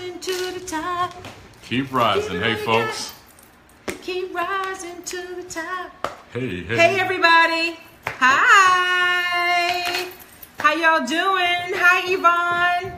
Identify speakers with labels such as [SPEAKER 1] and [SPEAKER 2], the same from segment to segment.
[SPEAKER 1] rising to the top.
[SPEAKER 2] Keep rising. Hey, folks.
[SPEAKER 1] Keep rising to the top.
[SPEAKER 2] Hey.
[SPEAKER 1] Hey, everybody. Hi. How y'all doing? Hi, Yvonne.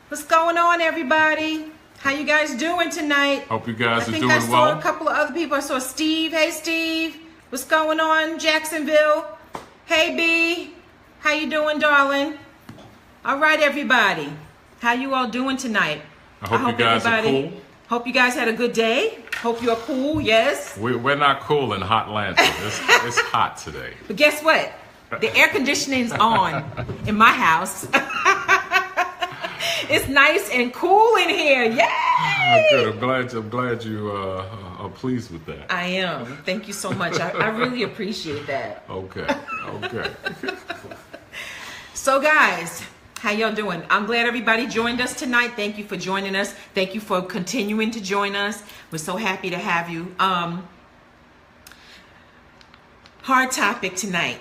[SPEAKER 1] What's going on, everybody? How you guys doing tonight?
[SPEAKER 2] Hope you guys are doing
[SPEAKER 1] I
[SPEAKER 2] well.
[SPEAKER 1] saw a couple of other people. I saw Steve. Hey, Steve. What's going on, Jacksonville? Hey, B. How you doing, darling? All right, everybody. How you all doing tonight?
[SPEAKER 2] I hope you guys are cool.
[SPEAKER 1] Hope you guys had a good day. Hope you're cool, yes?
[SPEAKER 2] We're not cool in hot Atlanta. It's hot today.
[SPEAKER 1] But guess what? The air conditioning's on in my house. It's nice and cool in here. Yay!
[SPEAKER 2] Good. I'm glad you are pleased with that.
[SPEAKER 1] I am. Thank you so much. I really appreciate that.
[SPEAKER 2] Okay.
[SPEAKER 1] So guys, how y'all doing? I'm glad everybody joined us tonight. Thank you for joining us. Thank you for continuing to join us. We're so happy to have you. Hard topic tonight.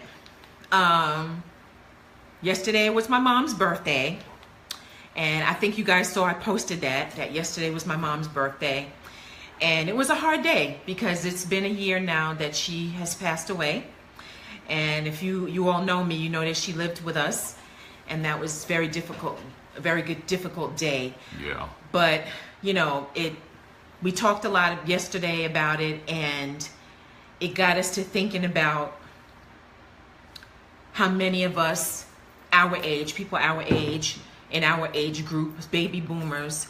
[SPEAKER 1] Yesterday was my mom's birthday. And I think you guys saw I posted that yesterday was my mom's birthday. And it was a hard day because it's been a year now that she has passed away. And if you all know me, you know that she lived with us. And that was very difficult, a very difficult day.
[SPEAKER 2] Yeah. But,
[SPEAKER 1] you know, we talked a lot yesterday about it, and it got us to thinking about how many of us, our age, people our age, in our age group, baby boomers,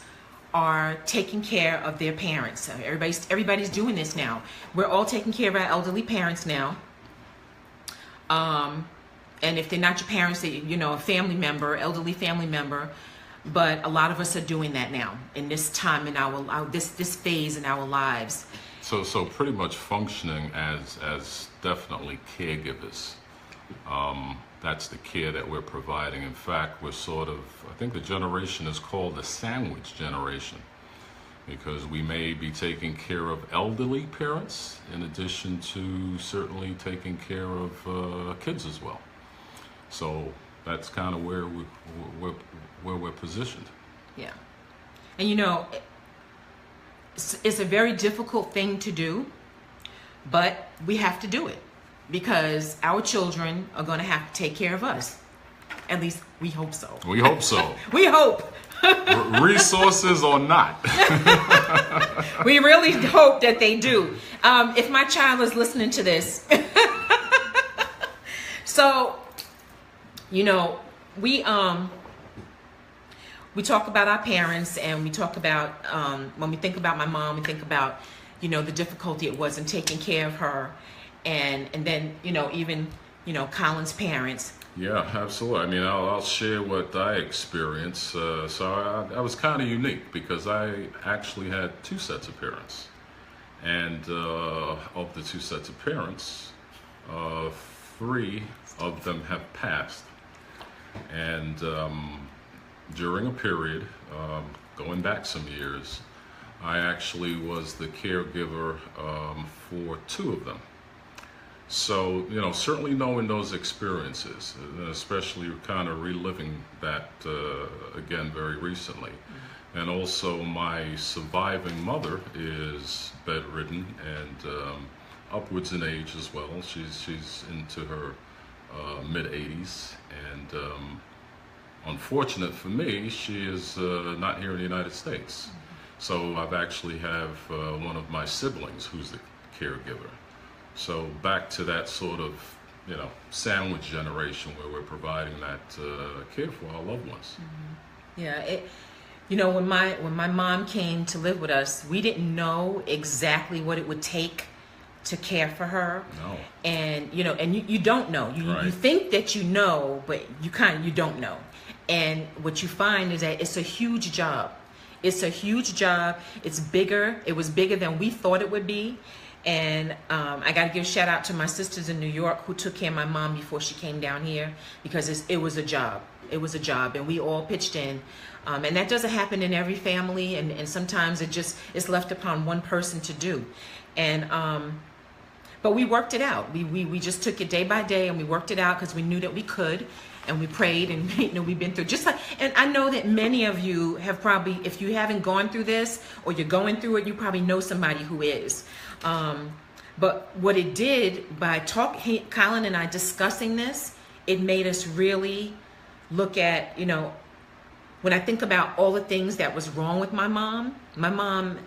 [SPEAKER 1] are taking care of their parents. Everybody's doing this now. We're all taking care of our elderly parents now. And if they're not your parents, they, you know, a family member, elderly family member. But a lot of us are doing that now in this time in our this phase in our lives.
[SPEAKER 2] So pretty much functioning as definitely caregivers. That's the care that we're providing. In fact, we're sort of, I think the generation is called the sandwich generation, because we may be taking care of elderly parents in addition to certainly taking care of kids as well. So that's kind of where we're positioned.
[SPEAKER 1] Yeah. And you know, it's a very difficult thing to do, but we have to do it because our children are going to have to take care of us. At least we hope so.
[SPEAKER 2] We hope so.
[SPEAKER 1] We hope.
[SPEAKER 2] Resources or not.
[SPEAKER 1] We really hope that they do. If my child is listening to this. So, you know, we talk about our parents, and we talk about, when we think about my mom, we think about, you know, the difficulty it was in taking care of her. And then, you know, even, you know, Colin's parents.
[SPEAKER 2] Yeah, absolutely. I mean, I'll share what I experienced. So I was kind of unique because I actually had two sets of parents. And of the two sets of parents, 3 of them have passed. And during a period, going back some years, I actually was the caregiver for 2 of them. So, you know, certainly knowing those experiences, and especially kind of reliving that again very recently. Mm-hmm. And also my surviving mother is bedridden and upwards in age as well. She's into her mid-80s, and unfortunate for me, she is not here in the United States. Mm-hmm. So I've actually have one of my siblings who's the caregiver. So back to that sort of, you know, sandwich generation where we're providing that care for our loved ones.
[SPEAKER 1] Mm-hmm. Yeah, you know, when my mom came to live with us, we didn't know exactly what it would take to care for her.
[SPEAKER 2] No.
[SPEAKER 1] And you know, and you don't know. You think that you know, but you don't know. And what you find is that it's a huge job. It's a huge job. It's bigger. It was bigger than we thought it would be. And I got to give a shout out to my sisters in New York who took care of my mom before she came down here, because it was a job. It was a job, and we all pitched in. And that doesn't happen in every family, and sometimes it's left upon one person to do. And but we worked it out. We just took it day by day, and we worked it out because we knew that we could. and we prayed, and we've been through just like, and I know that many of you have probably, if you haven't gone through this or you're going through it, you probably know somebody who is. But what it did by Colin and I discussing this, it made us really look at, when I think about all the things that was wrong with my mom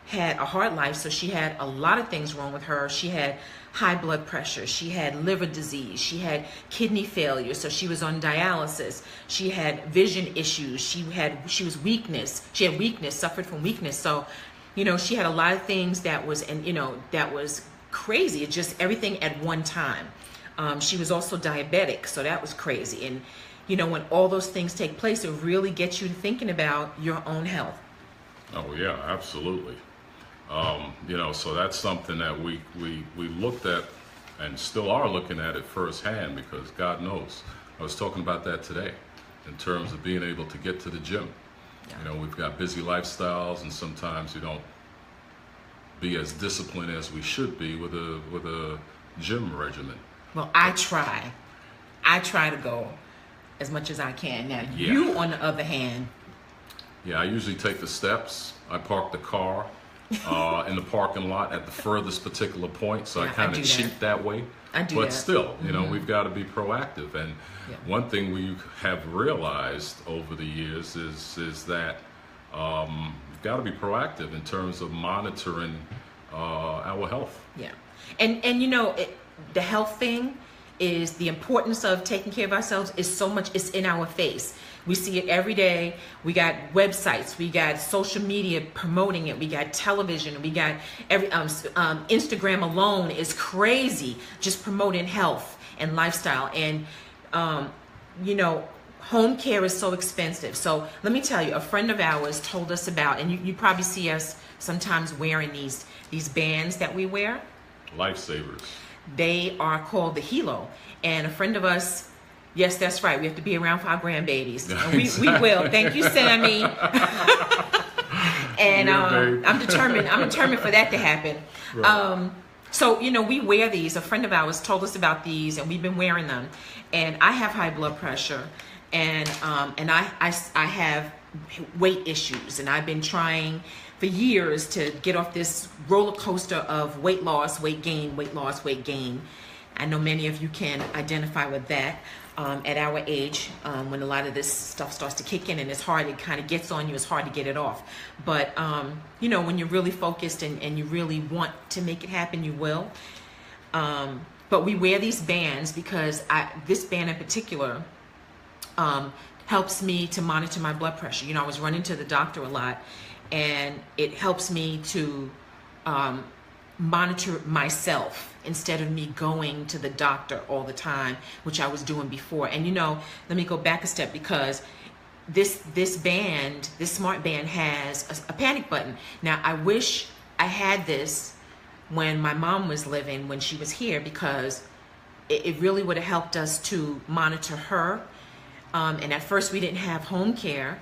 [SPEAKER 1] had a hard life, so she had a lot of things wrong with her. She had high blood pressure, she had liver disease, she had kidney failure, so she was on dialysis. She had vision issues, she had weakness, suffered from weakness. So, she had a lot of things that was, that was crazy. It's just everything at one time. She was also diabetic, so that was crazy. And when all those things take place, it really gets you thinking about your own health.
[SPEAKER 2] Oh yeah, absolutely. So that's something that we looked at and still are looking at it firsthand, because God knows. I was talking about that today in terms of being able to get to the gym. Yeah. We've got busy lifestyles, and sometimes we don't be as disciplined as we should be with a gym regimen.
[SPEAKER 1] Well, I try to go as much as I can. Now, you, on the other hand.
[SPEAKER 2] Yeah, I usually take the steps. I park the car in the parking lot at the furthest particular point, so I kind of cheat that way.
[SPEAKER 1] I do
[SPEAKER 2] but
[SPEAKER 1] that.
[SPEAKER 2] Still, we've got to be proactive. And one thing we have realized over the years is that we've got to be proactive in terms of monitoring our health.
[SPEAKER 1] Yeah, and the health thing is the importance of taking care of ourselves is so much. It's in our face. We see it every day. We got websites, we got social media promoting it, we got television, we got Instagram alone is crazy, just promoting health and lifestyle. And home care is so expensive. So let me tell you, a friend of ours told us about, and you probably see us sometimes wearing these bands that we wear.
[SPEAKER 2] Lifesavers. They
[SPEAKER 1] are called the Hilo. And a friend of us, yes, that's right, we have to be around for our grandbabies. And we will. Thank you, Sammy. And I'm determined for that to happen. Right. So, we wear these. A friend of ours told us about these, and we've been wearing them. And I have high blood pressure, and I have weight issues, and I've been trying for years to get off this roller coaster of weight loss, weight gain, weight loss, weight gain. I know many of you can identify with that at our age, when a lot of this stuff starts to kick in, and it's hard, it kind of gets on you, it's hard to get it off. But, when you're really focused and you really want to make it happen, you will. But we wear these bands because this band in particular helps me to monitor my blood pressure. I was running to the doctor a lot, and it helps me to monitor myself instead of me going to the doctor all the time, which I was doing before. And let me go back a step, because this smart band has a panic button. Now, I wish I had this when my mom was living, when she was here, because it really would have helped us to monitor her. And at first we didn't have home care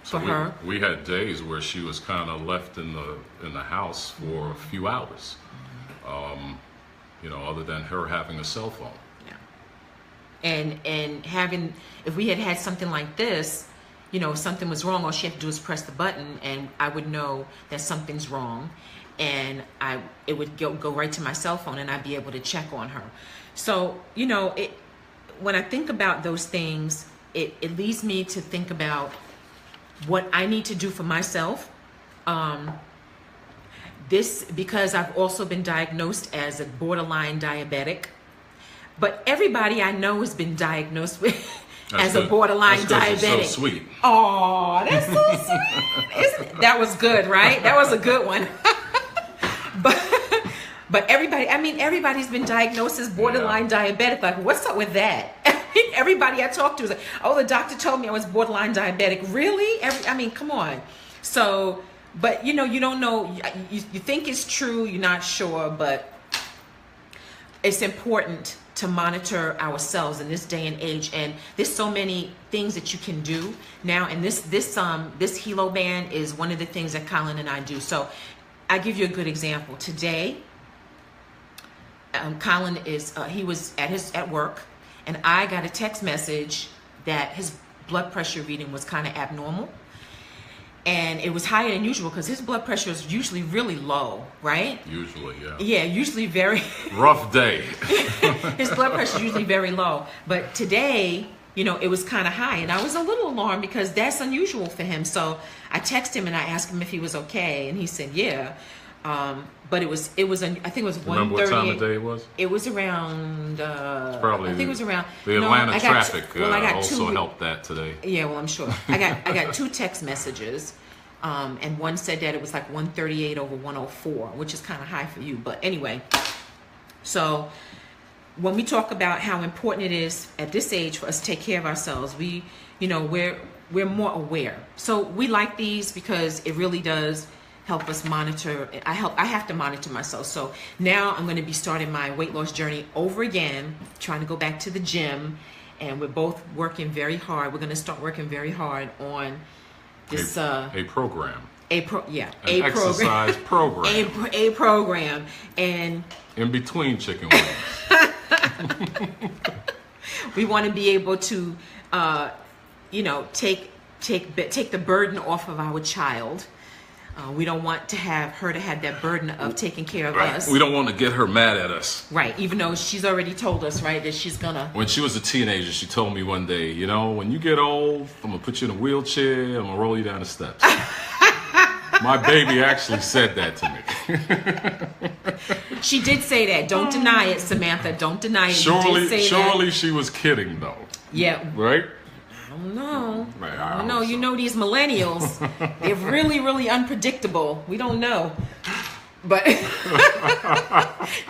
[SPEAKER 1] for her.
[SPEAKER 2] We had days where she was kind of left in the house for a few hours, other than her having a cell phone.
[SPEAKER 1] Yeah. And having, if we had something like this, if something was wrong, all she had to do is press the button, and I would know that something's wrong, and it would go right to my cell phone, and I'd be able to check on her. So when I think about those things, it leads me to think about what I need to do for myself. Because I've also been diagnosed as a borderline diabetic, but everybody I know has been diagnosed with as a borderline diabetic.
[SPEAKER 2] That's so sweet.
[SPEAKER 1] Oh, that's so sweet. That was good, right? That was a good one. But everybody's been diagnosed as borderline diabetic. Like, what's up with that? Everybody I talk to is like, oh, the doctor told me I was borderline diabetic. Really? Come on. So, but you don't know. You think it's true. You're not sure, but it's important to monitor ourselves in this day and age. And there's so many things that you can do now. And this Hilo band is one of the things that Colin and I do. So, I give you a good example. Today, Colin he was at work, and I got a text message that his blood pressure reading was kind of abnormal. And it was higher than usual because his blood pressure is usually really low, right?
[SPEAKER 2] Usually, yeah.
[SPEAKER 1] Yeah, usually very...
[SPEAKER 2] Rough day.
[SPEAKER 1] His blood pressure is usually very low. But today, you know, it was kind of high. And I was a little alarmed because that's unusual for him. So I texted him and I asked him if he was okay. And he said, yeah. But it was I think it was 1:30.
[SPEAKER 2] Remember what time of day it was?
[SPEAKER 1] It was around,
[SPEAKER 2] Probably
[SPEAKER 1] I think it was around...
[SPEAKER 2] the Atlanta traffic also
[SPEAKER 1] two,
[SPEAKER 2] helped that today.
[SPEAKER 1] Yeah, well, I'm sure. I got 2 text messages. And one said that it was like 138 over 104, which is kind of high for you. But anyway, so when we talk about how important it is at this age for us to take care of ourselves, we're more aware. So we like these because it really does help us monitor. I have to monitor myself. So now I'm going to be starting my weight loss journey over again, trying to go back to the gym, and we're both working very hard. We're going to start working very hard on this
[SPEAKER 2] a program.
[SPEAKER 1] An
[SPEAKER 2] exercise program.
[SPEAKER 1] A program. And
[SPEAKER 2] in between chicken wings.
[SPEAKER 1] We want to be able to take the burden off of our child. We don't want to have her to have that burden of taking care of us.
[SPEAKER 2] We don't want to get her mad at us.
[SPEAKER 1] Right, even though she's already told us, right, that she's gonna...
[SPEAKER 2] When she was a teenager, she told me one day, you know, when you get old, I'm gonna put you in a wheelchair, I'm gonna roll you down the steps. My baby actually said that to me.
[SPEAKER 1] She did say that. Don't deny it, Samantha. Don't deny it.
[SPEAKER 2] Surely she was kidding, though.
[SPEAKER 1] Yeah.
[SPEAKER 2] Right?
[SPEAKER 1] I don't know.
[SPEAKER 2] Right,
[SPEAKER 1] I don't know. You know these millennials, they're really, really unpredictable. We don't know. But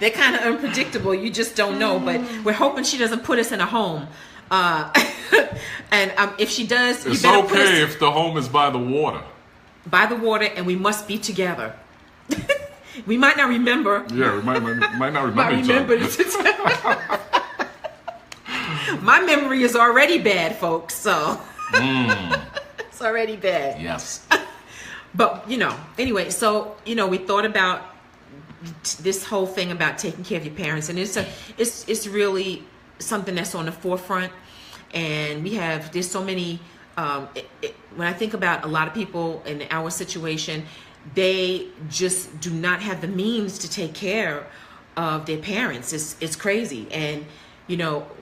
[SPEAKER 1] they're kind of unpredictable. You just don't know. But we're hoping she doesn't put us in a home. And if she does,
[SPEAKER 2] it's
[SPEAKER 1] you better
[SPEAKER 2] okay
[SPEAKER 1] put us
[SPEAKER 2] if the home is by the water.
[SPEAKER 1] By the water, and we must be together. We might not remember.
[SPEAKER 2] Yeah, we might not remember each other.
[SPEAKER 1] My memory is already bad, folks, so it's already bad.
[SPEAKER 2] Yes.
[SPEAKER 1] But, anyway, so, we thought about this whole thing about taking care of your parents, and it's really something that's on the forefront, and there's so many, when I think about a lot of people in our situation, they just do not have the means to take care of their parents. It's crazy. And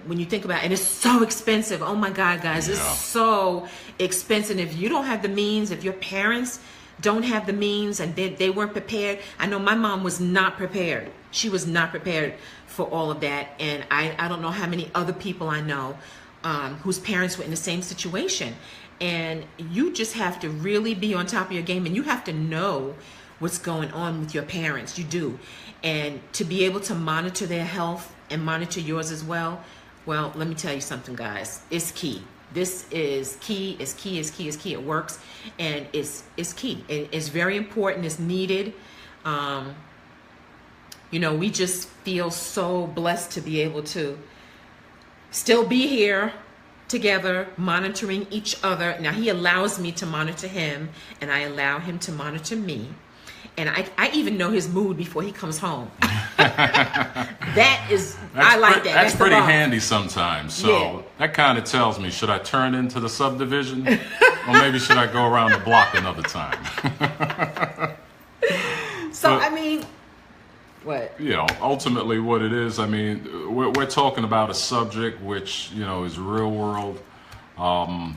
[SPEAKER 1] when you think about it, and it's so expensive. Oh my God, guys, it's so expensive. If you don't have the means, if your parents don't have the means and they weren't prepared. I know my mom was not prepared. She was not prepared for all of that. And I don't know how many other people I know whose parents were in the same situation. And you just have to really be on top of your game, and you have to know what's going on with your parents. You do. And to be able to monitor their health and monitor yours as well, well, let me tell you something, guys. It's key. This is key. It's key. It's key. It's key. It works, and it's key. It's very important. It's needed. We just feel so blessed to be able to still be here together, monitoring each other. Now, he allows me to monitor him, and I allow him to monitor me. And I even know his mood before he comes home. I like that.
[SPEAKER 2] That's pretty handy sometimes. So that kind of tells me, should I turn into the subdivision? Or maybe should I go around the block another time?
[SPEAKER 1] What?
[SPEAKER 2] Ultimately what it is, we're talking about a subject which, is real world. A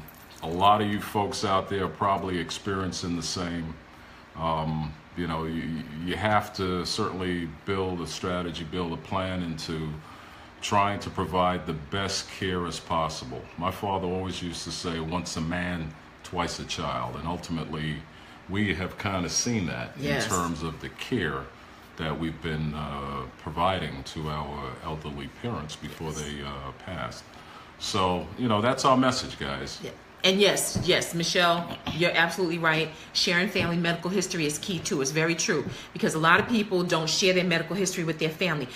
[SPEAKER 2] lot of you folks out there are probably experiencing the same. You have to certainly build a strategy, build a plan into trying to provide the best care as possible. My father always used to say, once a man, twice a child. And ultimately, we have kind of seen that in terms of the care that we've been providing to our elderly parents before they passed. So, that's our message, guys. Yeah.
[SPEAKER 1] And yes, Michelle, you're absolutely right. Sharing family medical history is key too. It's very true, because a lot of people don't share their medical history with their family.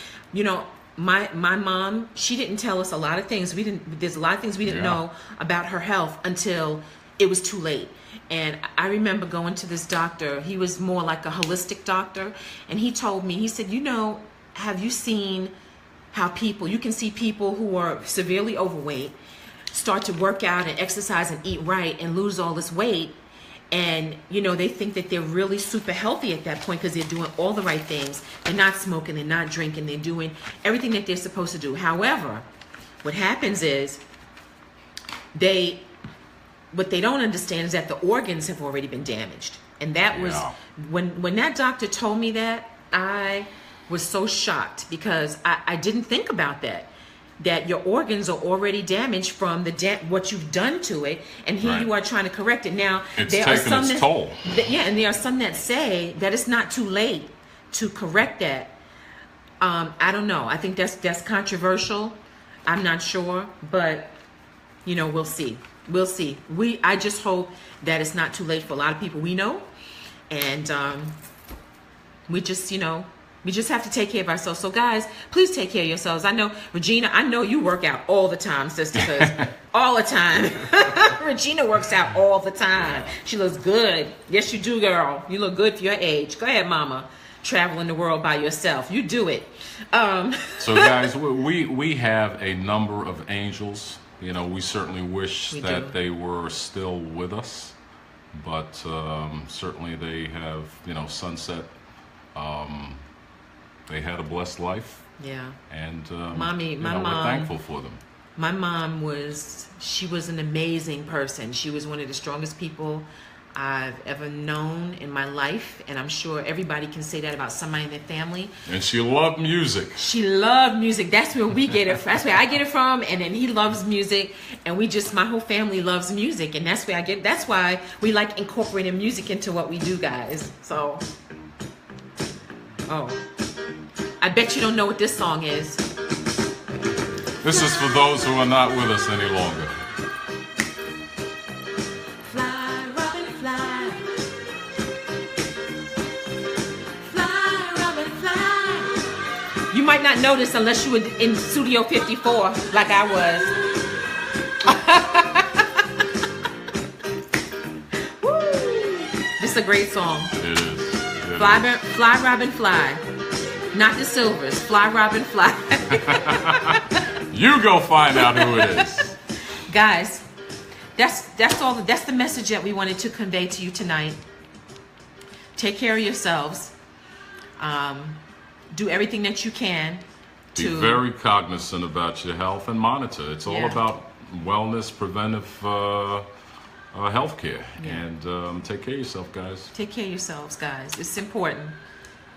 [SPEAKER 1] My mom, she didn't tell us a lot of things. There's a lot of things we didn't know about her health until it was too late. And I remember going to this doctor. He was more like a holistic doctor, and he told me, he said, have you seen how you can see people who are severely overweight, start to work out and exercise and eat right and lose all this weight. And, you know, they think that they're really super healthy at that point because they're doing all the right things. They're not smoking, they're not drinking, they're doing everything that they're supposed to do. However, what happens is what they don't understand is that the organs have already been damaged. And that was, when that doctor told me that, I was so shocked because I didn't think about that your organs are already damaged from what you've done to it, and here you are trying to correct it. Now,
[SPEAKER 2] it's
[SPEAKER 1] there are
[SPEAKER 2] taking
[SPEAKER 1] some
[SPEAKER 2] its toll.
[SPEAKER 1] And there are some that say that it's not too late to correct that. I don't know. I think that's controversial. I'm not sure, but you know, we'll see. We'll see. I just hope that it's not too late for a lot of people we know, and we just, you know, we just have to take care of ourselves. So guys, please take care of yourselves. I know, Regina, I know you work out all the time, sister, because all the time. Regina works out all the time. She looks good. Yes, you do, girl. You look good for your age. Go ahead, mama. Traveling the world by yourself. You do it.
[SPEAKER 2] So guys, we have a number of angels. You know, we certainly wish that they were still with us, but certainly they have, you know, sunset. They had a blessed life.
[SPEAKER 1] Yeah.
[SPEAKER 2] And
[SPEAKER 1] Mommy, my mom,
[SPEAKER 2] we're thankful for them.
[SPEAKER 1] My mom was an amazing person. She was one of the strongest people I've ever known in my life, and I'm sure everybody can say that about somebody in their family.
[SPEAKER 2] And she loved music.
[SPEAKER 1] She loved music. That's where we get it from. That's where I get it from, and then he loves music, and my whole family loves music, and that's why we like incorporating music into what we do, guys. So, I bet you don't know what this song is.
[SPEAKER 2] This is for those who are not with us any longer.
[SPEAKER 1] Fly, robin, fly. Fly, robin, fly. You might not know this unless you were in Studio 54, like I was. Woo. This is a great song.
[SPEAKER 2] It is.
[SPEAKER 1] Fly, robin, fly. Not the Silvers. Fly, robin, fly.
[SPEAKER 2] You go find out who it is.
[SPEAKER 1] Guys, that's all. That's the message that we wanted to convey to you tonight. Take care of yourselves. Do everything that you can
[SPEAKER 2] Be very cognizant about your health and monitor. It's all about wellness, preventive health care. And take care of yourself, guys.
[SPEAKER 1] Take care of yourselves, guys. It's important.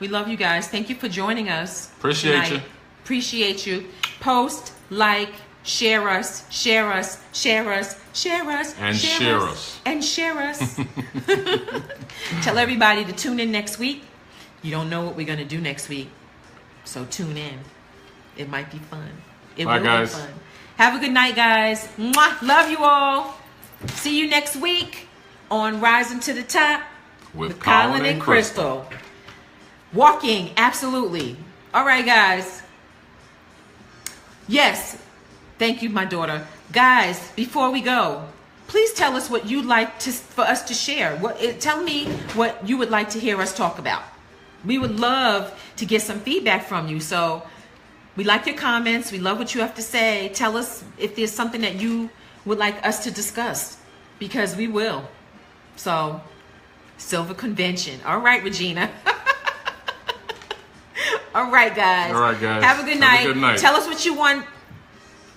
[SPEAKER 1] We love you guys. Thank you for joining us.
[SPEAKER 2] Appreciate you.
[SPEAKER 1] Appreciate you. Post, like, share us, share us, share us, share us,
[SPEAKER 2] and share us.
[SPEAKER 1] And share us. Tell everybody to tune in next week. You don't know what we're going to do next week, so tune in. It might be fun.
[SPEAKER 2] Bye, guys.
[SPEAKER 1] Be fun. Have a good night, guys. Mwah. Love you all. See you next week on Rising to the Top
[SPEAKER 2] with
[SPEAKER 1] Colin and Crystal. Walking, absolutely. All right, guys. Yes. Thank you, my daughter. Guys, before we go, please tell us what you'd like for us to share. Tell me what you would like to hear us talk about. We would love to get some feedback from you. So we like your comments. We love what you have to say. Tell us if there's something that you would like us to discuss, because we will. So, Silver Convention. All right, Regina. All right, guys.
[SPEAKER 2] All right, guys.
[SPEAKER 1] Have a good night.
[SPEAKER 2] Have a good night.
[SPEAKER 1] Tell us what you want,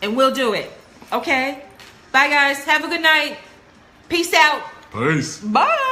[SPEAKER 1] and we'll do it. Okay? Bye, guys. Have a good night. Peace out.
[SPEAKER 2] Peace.
[SPEAKER 1] Bye.